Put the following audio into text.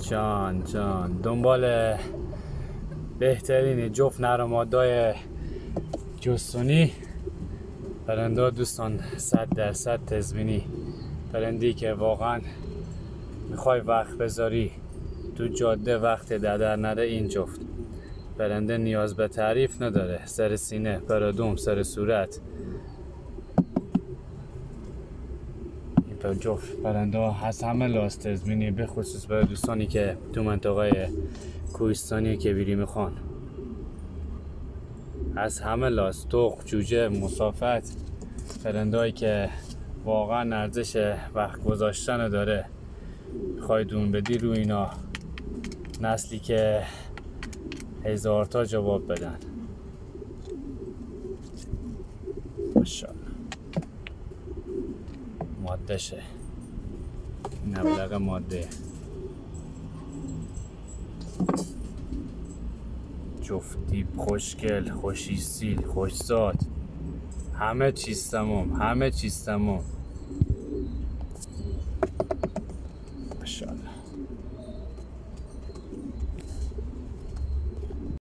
جان دنبال بهترین جفت نرمادای جستونی پرنده دوستان 100% تضمینی پرندی که واقعا میخوای وقت بذاری تو جاده وقت در نره این جفت پرنده نیاز به تعریف نداره. سر سینه، پرادوم، سر صورت، این جفت پرنده هست همه لاست تضمینی، به خصوص برای دوستانی که تو منطقه کوهستانی که بیری میخوان از همه لاست. تخم، جوجه، مسافت، پرندهایی که واقعا ارزش وقت گذاشتن داره میخوای دون بدی رو اینا، نسلی که 1000 تا جواب بدن. ماشاءالله ماده شه نبلغ ماده جفتی خوشگل، خوشی سیل، خوشزاد، همه چیز تمام. ماشاءالله.